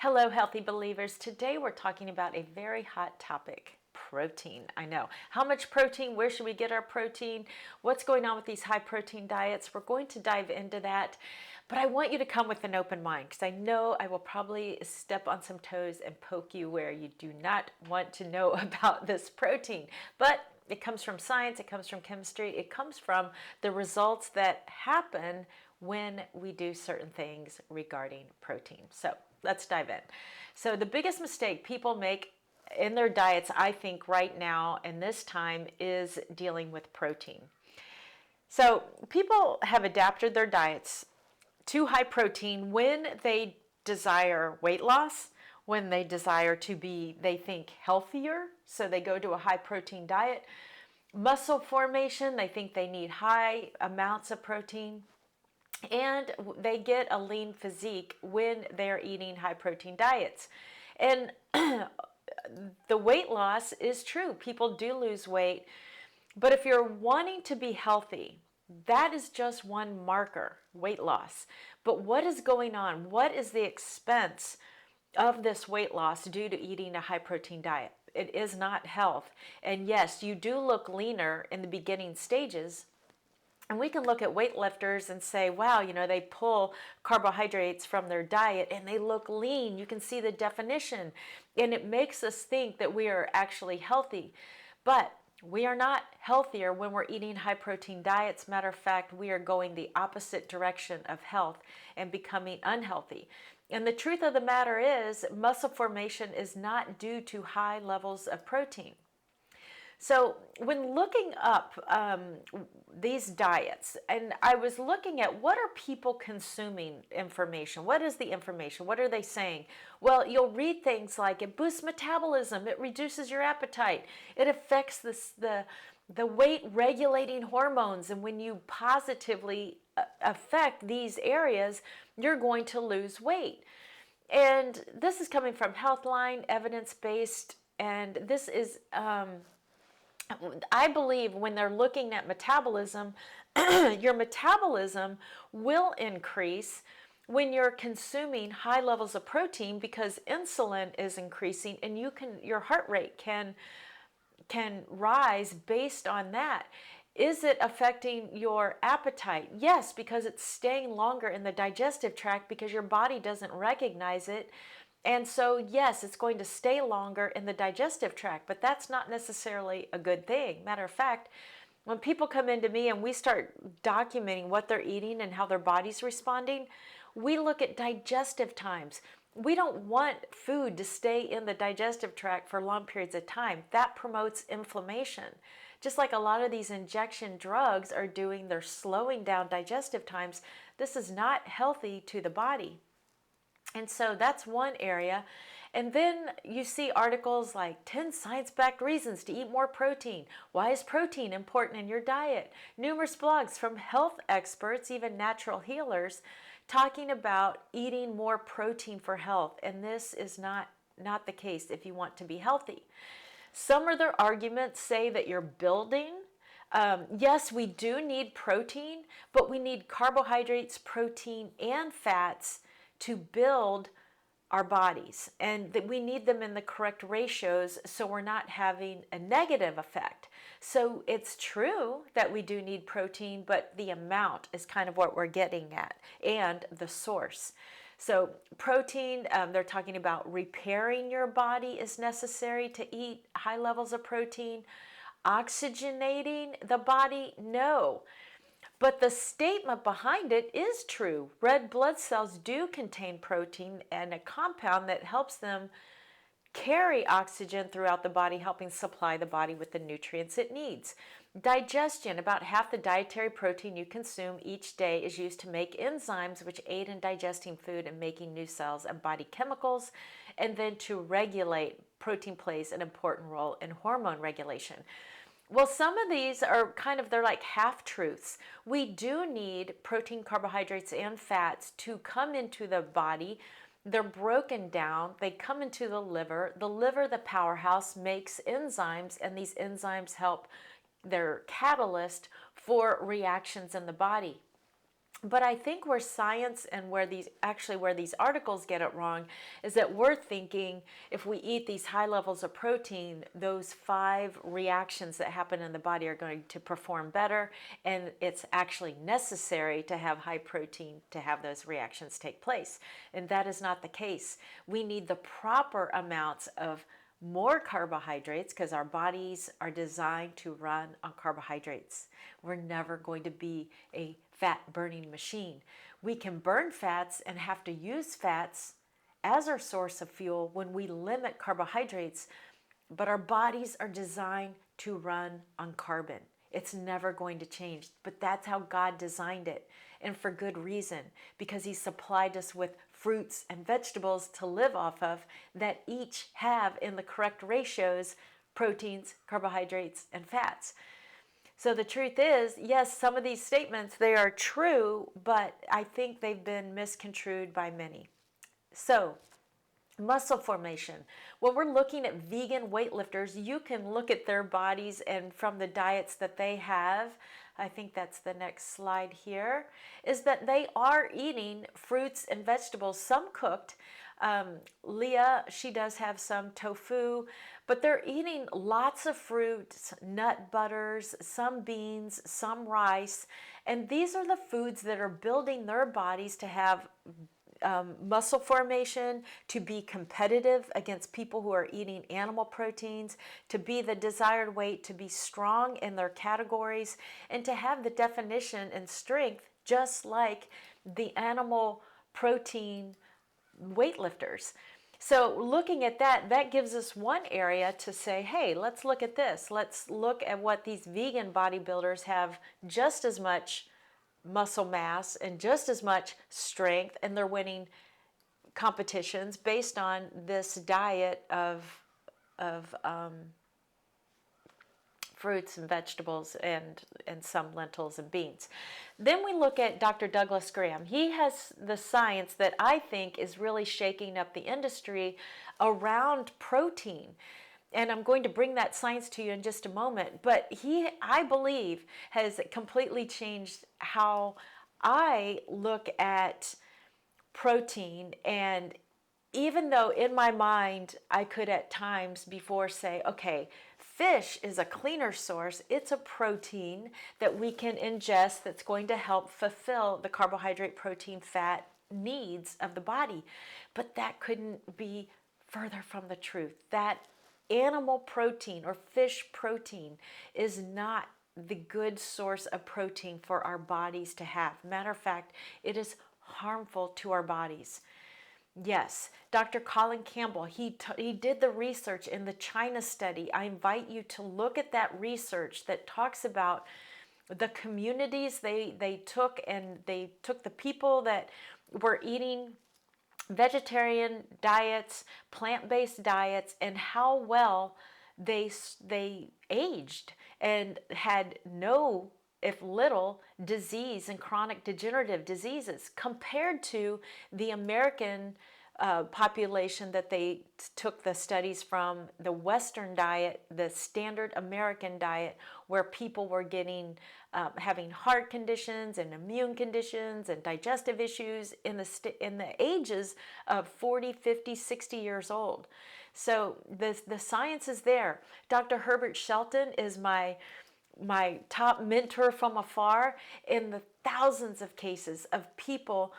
Hello, healthy believers. Today we're talking about a very hot topic. Protein. I know. How much protein? Where should we get our protein? What's going on with these high protein diets? We're going to dive into that. But I want you to come with an open mind because I know I will probably step on some toes and poke you where you do not want to know about this protein. But it comes from science, it comes from chemistry, it comes from the results that happen when we do certain things regarding protein. So let's dive in. So the biggest mistake people make in their diets, I think, right now and this time is dealing with protein. So people have adapted their diets to high protein when they desire weight loss, when they desire to be, they think, healthier. So they go to a high protein diet. Muscle formation, they think they need high amounts of protein. And they get a lean physique when they're eating high protein diets. And the weight loss is true. People do lose weight. But if you're wanting to be healthy, that is just one marker, weight loss. But what is going on? What is the expense of this weight loss due to eating a high protein diet? It is not health. And yes, you do look leaner in the beginning stages. And we can look at weightlifters and say, wow, they pull carbohydrates from their diet and they look lean. You can see the definition. And it makes us think that we are actually healthy. But we are not healthier when we're eating high protein diets. Matter of fact, we are going the opposite direction of health and becoming unhealthy. And the truth of the matter is, muscle formation is not due to high levels of protein. So when looking up these diets, and I was looking at what are people consuming information? What is the information? What are they saying? Well, you'll read things like it boosts metabolism, it reduces your appetite, it affects the weight regulating hormones, and when you positively affect these areas, you're going to lose weight. And this is coming from Healthline, evidence-based, and this is I believe when they're looking at metabolism, your metabolism will increase when you're consuming high levels of protein because insulin is increasing and your heart rate can rise based on that. Is it affecting your appetite? Yes, because it's staying longer in the digestive tract because your body doesn't recognize it. And so, yes, it's going to stay longer in the digestive tract, but that's not necessarily a good thing. Matter of fact, when people come into me and we start documenting what they're eating and how their body's responding, we look at digestive times. We don't want food to stay in the digestive tract for long periods of time. That promotes inflammation. Just like a lot of these injection drugs are doing, they're slowing down digestive times. This is not healthy to the body. And so that's one area. And then you see articles like 10 science-backed reasons to eat more protein. Why is protein important in your diet? Numerous blogs from health experts, even natural healers, talking about eating more protein for health. And this is not the case if you want to be healthy. Some of their arguments say that you're building. Yes, we do need protein, but we need carbohydrates, protein, and fats to build our bodies, and that we need them in the correct ratios so we're not having a negative effect. So it's true that we do need protein, but the amount is kind of what we're getting at, and the source. So protein, they're talking about repairing your body is necessary to eat high levels of protein. Oxygenating the body, no. But the statement behind it is true. Red blood cells do contain protein and a compound that helps them carry oxygen throughout the body, helping supply the body with the nutrients it needs. Digestion, about half the dietary protein you consume each day is used to make enzymes which aid in digesting food and making new cells and body chemicals, and then to regulate. Protein plays an important role in hormone regulation. Well, some of these are they're like half-truths. We do need protein, carbohydrates, and fats to come into the body. They're broken down. They come into the liver. The liver, the powerhouse, makes enzymes, and these enzymes help. They're catalyst for reactions in the body. But I think where science and where these articles get it wrong is that we're thinking if we eat these high levels of protein, those 5 reactions that happen in the body are going to perform better, and it's actually necessary to have high protein to have those reactions take place. And that is not the case. We need the proper amounts of more carbohydrates because our bodies are designed to run on carbohydrates. We're never going to be a fat burning machine. We can burn fats and have to use fats as our source of fuel when we limit carbohydrates, but our bodies are designed to run on carbon. It's never going to change, but that's how God designed it, and for good reason, because He supplied us with fruits and vegetables to live off of that each have in the correct ratios proteins, carbohydrates, and fats. So the truth is, yes, some of these statements, they are true, but I think they've been misconstrued by many. So, muscle formation. When we're looking at vegan weightlifters, you can look at their bodies and from the diets that they have, I think that's the next slide here, is that they are eating fruits and vegetables, some cooked. Leah, she does have some tofu, but they're eating lots of fruits, nut butters, some beans, some rice, and these are the foods that are building their bodies to have muscle formation, to be competitive against people who are eating animal proteins, to be the desired weight, to be strong in their categories, and to have the definition and strength just like the animal protein weightlifters. So looking at that, that gives us one area to say, hey, let's look at this. Let's look at what these vegan bodybuilders have just as much muscle mass and just as much strength, and they're winning competitions based on this diet of fruits and vegetables and some lentils and beans. Then we look at Dr. Douglas Graham. He has the science that I think is really shaking up the industry around protein. And I'm going to bring that science to you in just a moment. But he, I believe, has completely changed how I look at protein. And even though in my mind I could at times before say, okay, fish is a cleaner source, it's a protein that we can ingest that's going to help fulfill the carbohydrate, protein, fat needs of the body. But that couldn't be further from the truth. That animal protein or fish protein is not the good source of protein for our bodies to have. Matter of fact, it is harmful to our bodies. Yes, Dr. Colin Campbell, he did the research in the China study. I invite you to look at that research that talks about the communities they took, and they took the people that were eating vegetarian diets, plant-based diets, and how well they aged and had no, if little, disease and chronic degenerative diseases compared to the American population that they took the studies from, the Western diet, the standard American diet, where people were getting having heart conditions and immune conditions and digestive issues in the ages of 40, 50, 60 years old. So the science is there. Dr. Herbert Shelton is my top mentor from afar in the thousands of cases of people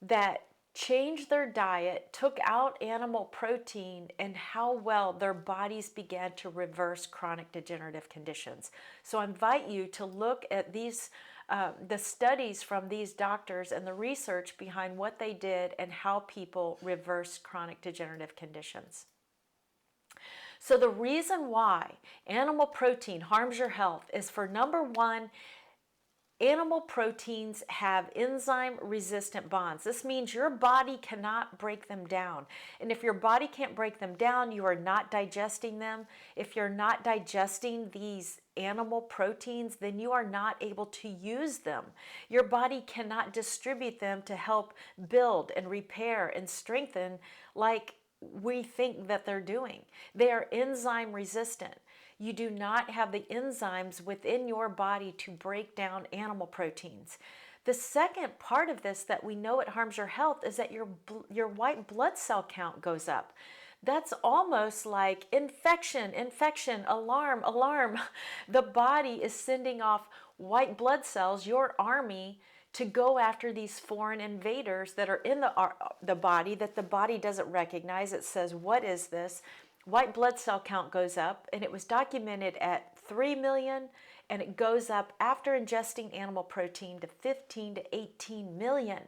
that changed their diet, took out animal protein, and how well their bodies began to reverse chronic degenerative conditions. So I invite you to look at these the studies from these doctors and the research behind what they did and how people reversed chronic degenerative conditions. So the reason why animal protein harms your health is for number one, animal proteins have enzyme-resistant bonds. This means your body cannot break them down. And if your body can't break them down, you are not digesting them. If you're not digesting these animal proteins, then you are not able to use them. Your body cannot distribute them to help build and repair and strengthen like we think that they're doing. They are enzyme resistant. You do not have the enzymes within your body to break down animal proteins. The second part of this that we know it harms your health is that your white blood cell count goes up. That's almost like infection, alarm, alarm. The body is sending off white blood cells, your army, to go after these foreign invaders that are in the body that the body doesn't recognize. It says, what is this? White blood cell count goes up, and it was documented at 3 million, and it goes up after ingesting animal protein to 15 to 18 million.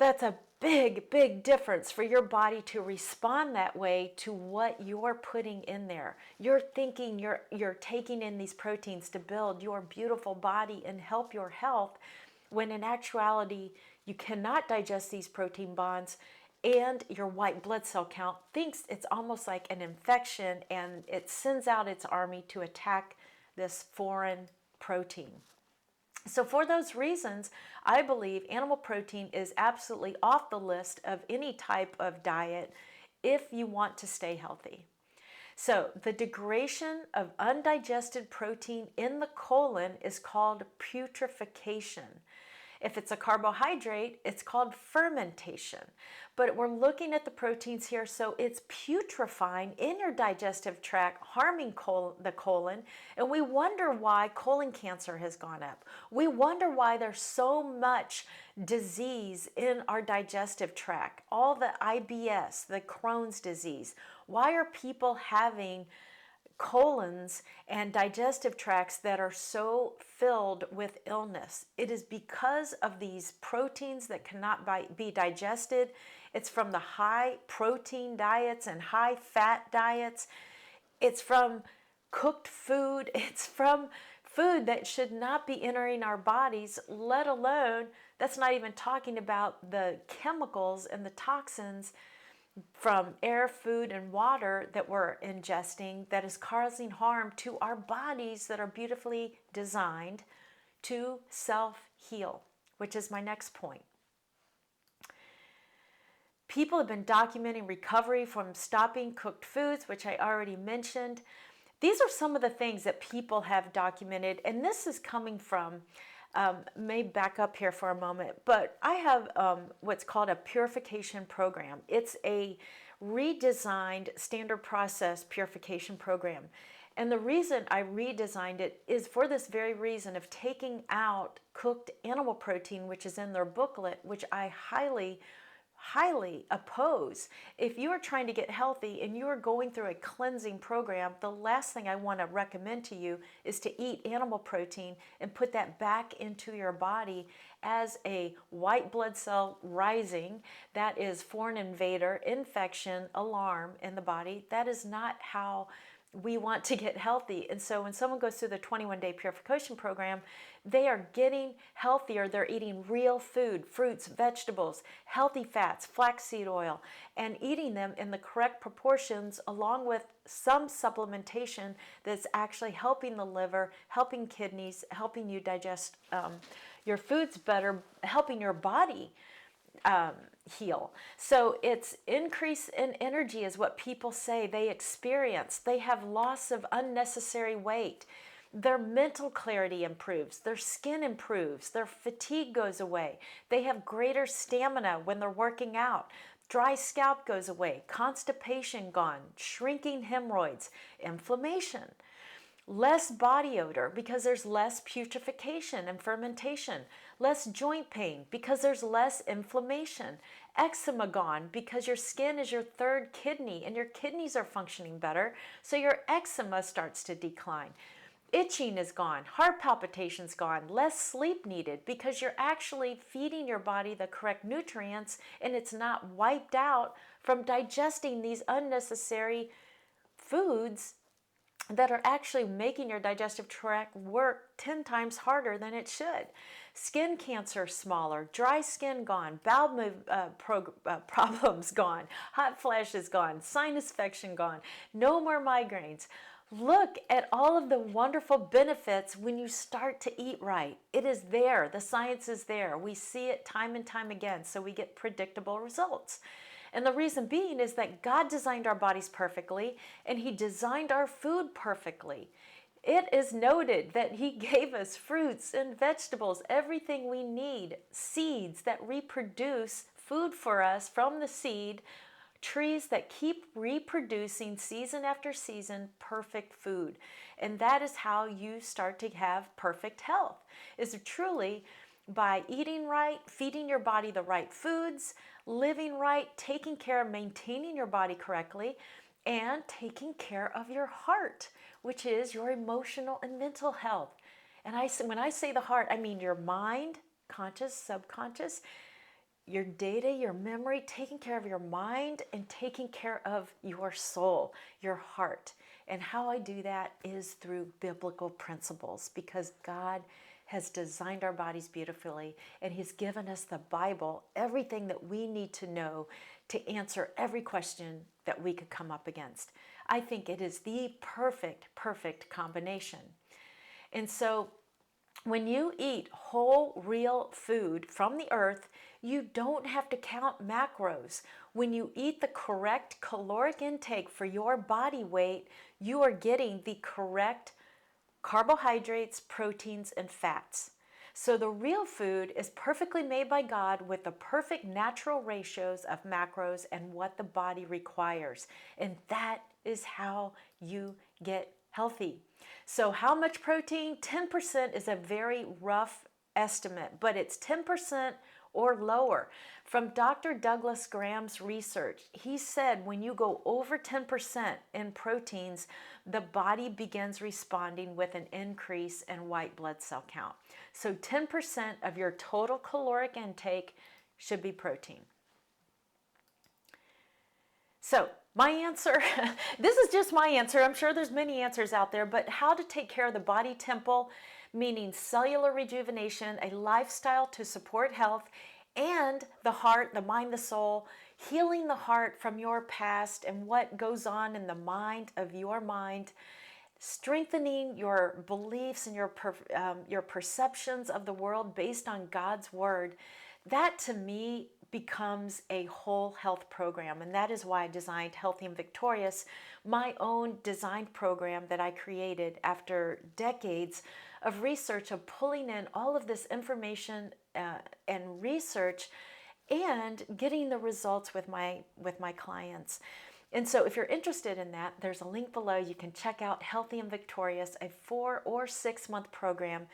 That's a big difference for your body to respond that way to what you're putting in there. You're thinking you're taking in these proteins to build your beautiful body and help your health, when in actuality you cannot digest these protein bonds, and your white blood cell count thinks it's almost like an infection, and it sends out its army to attack this foreign protein. So for those reasons, I believe animal protein is absolutely off the list of any type of diet if you want to stay healthy. So the degradation of undigested protein in the colon is called putrefaction. If it's a carbohydrate, it's called fermentation. But we're looking at the proteins here, so it's putrefying in your digestive tract, harming the colon, and we wonder why colon cancer has gone up. We wonder why there's so much disease in our digestive tract, all the IBS, the Crohn's disease. Why are people having colons and digestive tracts that are so filled with illness? It is because of these proteins that cannot be digested. It's from the high protein diets and high fat diets. It's from cooked food. It's from food that should not be entering our bodies, let alone, that's not even talking about the chemicals and the toxins from air, food, and water that we're ingesting that is causing harm to our bodies that are beautifully designed to self-heal, which is my next point. People have been documenting recovery from stopping cooked foods, which I already mentioned. These are some of the things that people have documented, and this is coming from, may back up here for a moment, but I have what's called a purification program. It's a redesigned standard process purification program. And the reason I redesigned it is for this very reason of taking out cooked animal protein, which is in their booklet, which I highly oppose. If you are trying to get healthy and you are going through a cleansing program, the last thing I want to recommend to you is to eat animal protein and put that back into your body as a white blood cell rising. That is foreign invader, infection, alarm in the body. That is not how we want to get healthy. And so when someone goes through the 21-day purification program, they are getting healthier. They're eating real food, fruits, vegetables, healthy fats, flaxseed oil, and eating them in the correct proportions, along with some supplementation that's actually helping the liver, helping kidneys, helping you digest your foods better, helping your body heal. So it's increase in energy is what people say they experience. They have loss of unnecessary weight. Their mental clarity improves. Their skin improves. Their fatigue goes away. They have greater stamina when they're working out. Dry scalp goes away. Constipation gone. Shrinking hemorrhoids. Inflammation. Less body odor because there's less putrefaction and fermentation. Less joint pain because there's less inflammation. Eczema gone because your skin is your third kidney and your kidneys are functioning better, so your eczema starts to decline. Itching is gone, heart palpitations gone, less sleep needed because you're actually feeding your body the correct nutrients and it's not wiped out from digesting these unnecessary foods that are actually making your digestive tract work 10 times harder than it should. Skin cancer smaller, dry skin gone, bowel problems gone, hot flashes gone, sinus infection gone, no more migraines. Look at all of the wonderful benefits when you start to eat right. It is there. The science is there. We see it time and time again, so we get predictable results. And the reason being is that God designed our bodies perfectly, and He designed our food perfectly. It is noted that he gave us fruits and vegetables, everything we need, seeds that reproduce food for us from the seed, trees that keep reproducing season after season perfect food. And that is how you start to have perfect health, is truly by eating right, feeding your body the right foods, living right, taking care, maintaining your body correctly, and taking care of your heart, which is your emotional and mental health. And when I say the heart, I mean your mind, conscious, subconscious, your data, your memory, taking care of your mind and taking care of your soul, your heart. And how I do that is through biblical principles, because God has designed our bodies beautifully and He's given us the Bible, everything that we need to know to answer every question that we could come up against. I think it is the perfect combination. And so when you eat whole, real food from the earth, you don't have to count macros. When you eat the correct caloric intake for your body weight, you are getting the correct carbohydrates, proteins, and fats. So the real food is perfectly made by God with the perfect natural ratios of macros and what the body requires. And that is how you get healthy. So how much protein? 10% is a very rough estimate, but it's 10% or lower. From Dr. Douglas Graham's research, he said when you go over 10% in proteins, the body begins responding with an increase in white blood cell count. So 10% of your total caloric intake should be protein. So my answer, this is just my answer. I'm sure there's many answers out there, but how to take care of the body temple, meaning cellular rejuvenation, a lifestyle to support health, and the heart, the mind, the soul, healing the heart from your past and what goes on in the mind of your mind, strengthening your beliefs and your perceptions of the world based on God's word. That to me becomes a whole health program, and that is why I designed Healthy and Victorious, my own designed program that I created after decades of research, of pulling in all of this information and research and getting the results with my clients. And so if you're interested in that, there's a link below. You can check out Healthy and Victorious, a 4 or 6 month program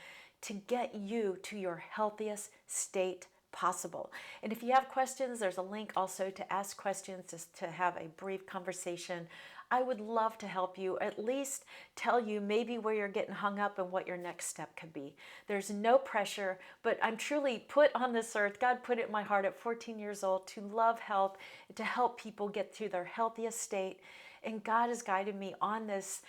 to get you to your healthiest state possible. And if you have questions, there's a link also to ask questions, just to have a brief conversation. I would love to help you, at least tell you maybe where you're getting hung up and what your next step could be. There's no pressure, but I'm truly put on this earth. God put it in my heart at 14 years old to love health, to help people get to their healthiest state. And God has guided me on this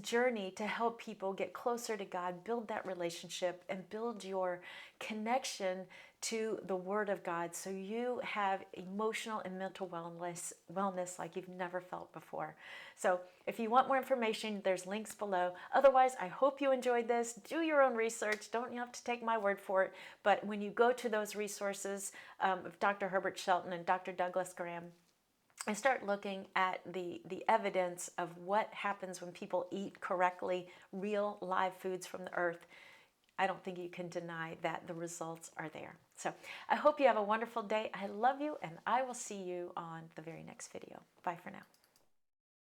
journey to help people get closer to God, build that relationship, and build your connection to the Word of God, so you have emotional and mental wellness like you've never felt before. So if you want more information, there's links below. Otherwise, I hope you enjoyed this. Do your own research. Don't you have to take my word for it. But when you go to those resources of Dr. Herbert Shelton and Dr. Douglas Graham, and start looking at the evidence of what happens when people eat correctly, real live foods from the earth, I don't think you can deny that the results are there. So I hope you have a wonderful day. I love you, and I will see you on the very next video. Bye for now.